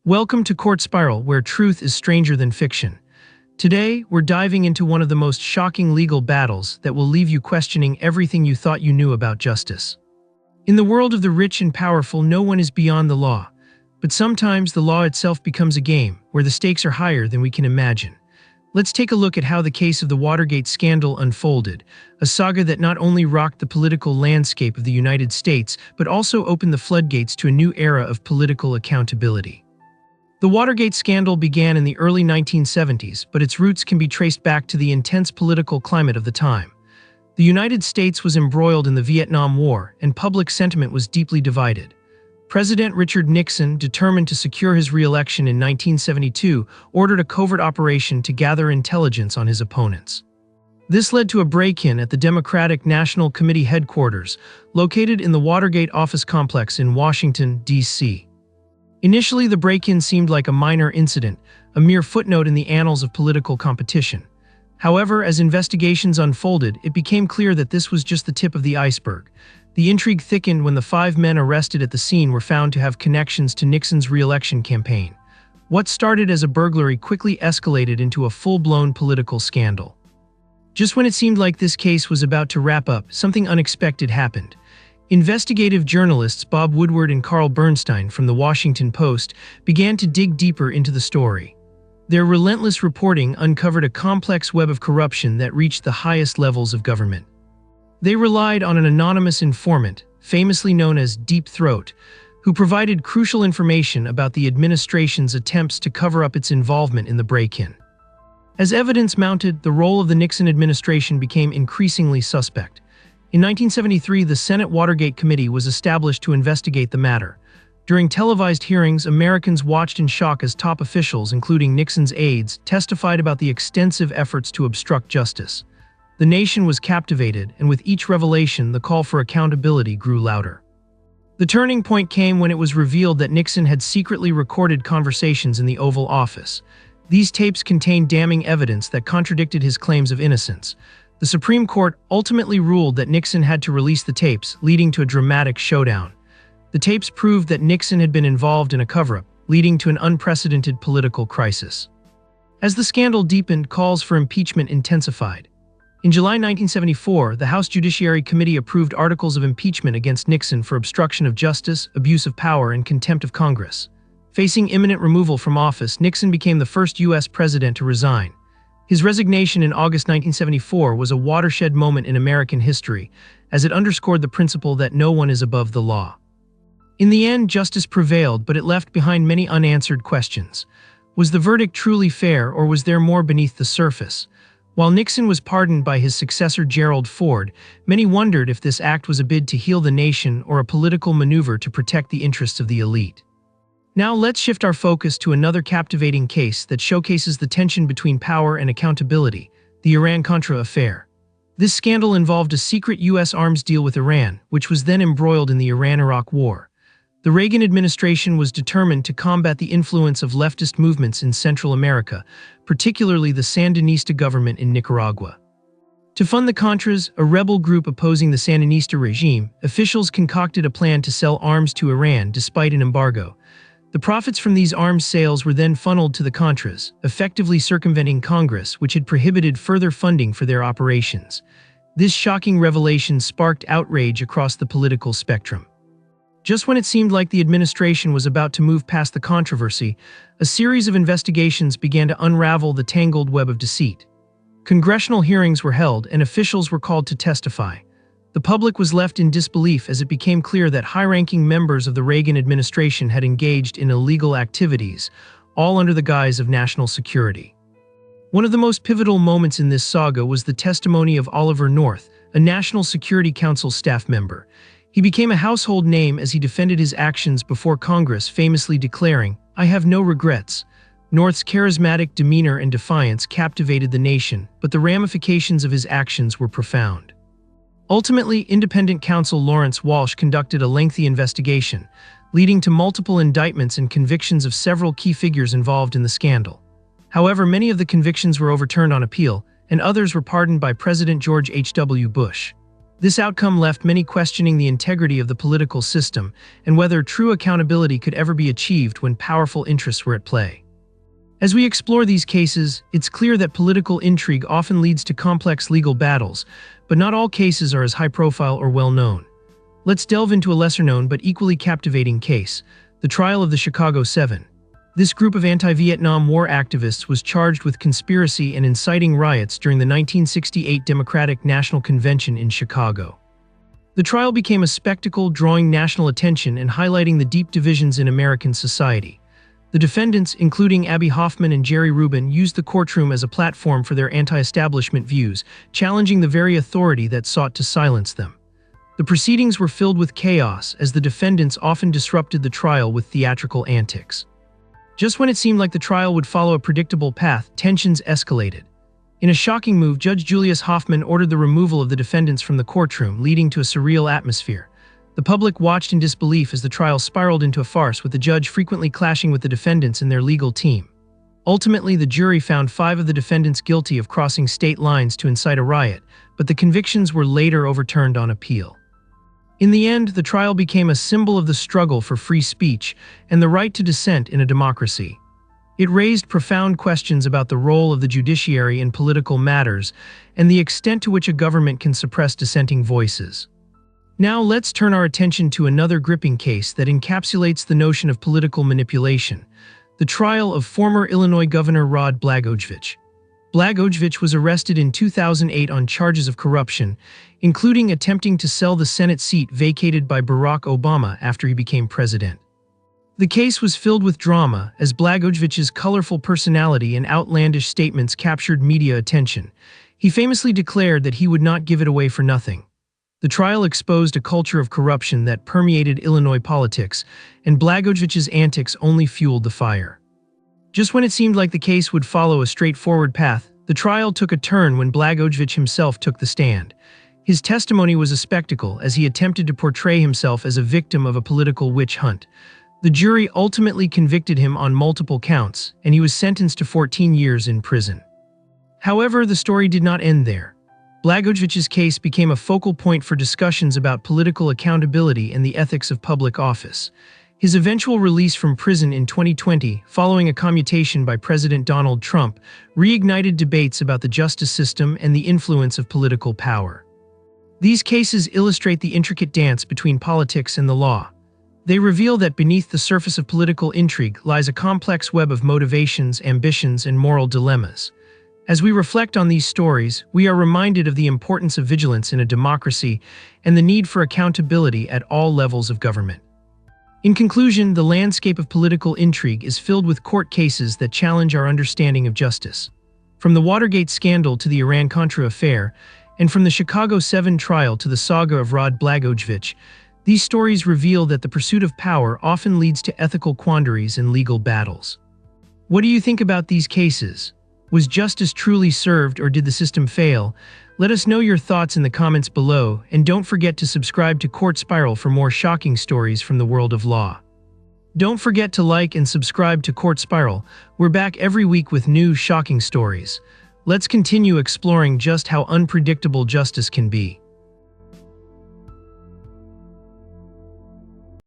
Welcome to Court Spiral, where truth is stranger than fiction. Today, we're diving into one of the most shocking legal battles that will leave you questioning everything you thought you knew about justice. In the world of the rich and powerful, no one is beyond the law. But sometimes the law itself becomes a game where the stakes are higher than we can imagine. Let's take a look at how the case of the Watergate Scandal unfolded, a saga that not only rocked the political landscape of the United States, but also opened the floodgates to a new era of political accountability. The Watergate scandal began in the early 1970s, but its roots can be traced back to the intense political climate of the time. The United States was embroiled in the Vietnam War, and public sentiment was deeply divided. President Richard Nixon, determined to secure his re-election in 1972, ordered a covert operation to gather intelligence on his opponents. This led to a break-in at the Democratic National Committee headquarters, located in the Watergate office complex in Washington, D.C. Initially, the break-in seemed like a minor incident, a mere footnote in the annals of political competition. However, as investigations unfolded, it became clear that this was just the tip of the iceberg. The intrigue thickened when the 5 men arrested at the scene were found to have connections to Nixon's re-election campaign. What started as a burglary quickly escalated into a full-blown political scandal. Just when it seemed like this case was about to wrap up, something unexpected happened. Investigative journalists Bob Woodward and Bernstein from the Washington Post began to dig deeper into the story. Their relentless reporting uncovered a complex web of corruption that reached the highest levels of government. They relied on an anonymous informant, famously known as Deep Throat, who provided crucial information about the administration's attempts to cover up its involvement in the break-in. As evidence mounted, the role of the Nixon administration became increasingly suspect. In 1973, the Senate Watergate Committee was established to investigate the matter. During televised hearings, Americans watched in shock as top officials, including Nixon's aides, testified about the extensive efforts to obstruct justice. The nation was captivated, and with each revelation, the call for accountability grew louder. The turning point came when it was revealed that Nixon had secretly recorded conversations in the Oval Office. These tapes contained damning evidence that contradicted his claims of innocence. The Supreme Court ultimately ruled that Nixon had to release the tapes, leading to a dramatic showdown. The tapes proved that Nixon had been involved in a cover-up, leading to an unprecedented political crisis. As the scandal deepened, calls for impeachment intensified. In July 1974, the House Judiciary Committee approved articles of impeachment against Nixon for obstruction of justice, abuse of power, and contempt of Congress. Facing imminent removal from office, Nixon became the first U.S. president to resign. His resignation in August 1974 was a watershed moment in American history, as it underscored the principle that no one is above the law. In the end, justice prevailed, but it left behind many unanswered questions. Was the verdict truly fair, or was there more beneath the surface? While Nixon was pardoned by his successor Gerald Ford, many wondered if this act was a bid to heal the nation or a political maneuver to protect the interests of the elite. Now let's shift our focus to another captivating case that showcases the tension between power and accountability, the Iran-Contra affair. This scandal involved a secret U.S. arms deal with Iran, which was then embroiled in the Iran-Iraq War. The Reagan administration was determined to combat the influence of leftist movements in Central America, particularly the Sandinista government in Nicaragua. To fund the Contras, a rebel group opposing the Sandinista regime, officials concocted a plan to sell arms to Iran despite an embargo. The profits from these arms sales were then funneled to the Contras, effectively circumventing Congress, which had prohibited further funding for their operations. This shocking revelation sparked outrage across the political spectrum. Just when it seemed like the administration was about to move past the controversy, a series of investigations began to unravel the tangled web of deceit. Congressional hearings were held, and officials were called to testify. The public was left in disbelief as it became clear that high-ranking members of the Reagan administration had engaged in illegal activities, all under the guise of national security. One of the most pivotal moments in this saga was the testimony of Oliver North, a National Security Council staff member. He became a household name as he defended his actions before Congress, famously declaring, "I have no regrets." North's charismatic demeanor and defiance captivated the nation, but the ramifications of his actions were profound. Ultimately, independent counsel Lawrence Walsh conducted a lengthy investigation, leading to multiple indictments and convictions of several key figures involved in the scandal. However, many of the convictions were overturned on appeal, and others were pardoned by President George H.W. Bush. This outcome left many questioning the integrity of the political system and whether true accountability could ever be achieved when powerful interests were at play. As we explore these cases, it's clear that political intrigue often leads to complex legal battles, but not all cases are as high-profile or well-known. Let's delve into a lesser-known but equally captivating case, the trial of the Chicago 7. This group of anti-Vietnam War activists was charged with conspiracy and inciting riots during the 1968 Democratic National Convention in Chicago. The trial became a spectacle, drawing national attention and highlighting the deep divisions in American society. The defendants, including Abby Hoffman and Jerry Rubin, used the courtroom as a platform for their anti-establishment views, challenging the very authority that sought to silence them. The proceedings were filled with chaos, as the defendants often disrupted the trial with theatrical antics. Just when it seemed like the trial would follow a predictable path, tensions escalated. In a shocking move, Judge Julius Hoffman ordered the removal of the defendants from the courtroom, leading to a surreal atmosphere. The public watched in disbelief as the trial spiraled into a farce, with the judge frequently clashing with the defendants and their legal team. Ultimately, the jury found 5 of the defendants guilty of crossing state lines to incite a riot, but the convictions were later overturned on appeal. In the end, the trial became a symbol of the struggle for free speech and the right to dissent in a democracy. It raised profound questions about the role of the judiciary in political matters and the extent to which a government can suppress dissenting voices. Now let's turn our attention to another gripping case that encapsulates the notion of political manipulation: the trial of former Illinois Governor Rod Blagojevich. Blagojevich was arrested in 2008 on charges of corruption, including attempting to sell the Senate seat vacated by Barack Obama after he became president. The case was filled with drama, as Blagojevich's colorful personality and outlandish statements captured media attention. He famously declared that he would not give it away for nothing. The trial exposed a culture of corruption that permeated Illinois politics, and Blagojevich's antics only fueled the fire. Just when it seemed like the case would follow a straightforward path, the trial took a turn when Blagojevich himself took the stand. His testimony was a spectacle, as he attempted to portray himself as a victim of a political witch hunt. The jury ultimately convicted him on multiple counts, and he was sentenced to 14 years in prison. However, the story did not end there. Blagojevich's case became a focal point for discussions about political accountability and the ethics of public office. His eventual release from prison in 2020, following a commutation by President Donald Trump, reignited debates about the justice system and the influence of political power. These cases illustrate the intricate dance between politics and the law. They reveal that beneath the surface of political intrigue lies a complex web of motivations, ambitions, and moral dilemmas. As we reflect on these stories, we are reminded of the importance of vigilance in a democracy and the need for accountability at all levels of government. In conclusion, the landscape of political intrigue is filled with court cases that challenge our understanding of justice. From the Watergate scandal to the Iran-Contra affair, and from the Chicago 7 trial to the saga of Rod Blagojevich, these stories reveal that the pursuit of power often leads to ethical quandaries and legal battles. What do you think about these cases? Was justice truly served, or did the system fail? Let us know your thoughts in the comments below, and don't forget to subscribe to Court Spiral for more shocking stories from the world of law. Don't forget to like and subscribe to Court Spiral. We're back every week with new, shocking stories. Let's continue exploring just how unpredictable justice can be.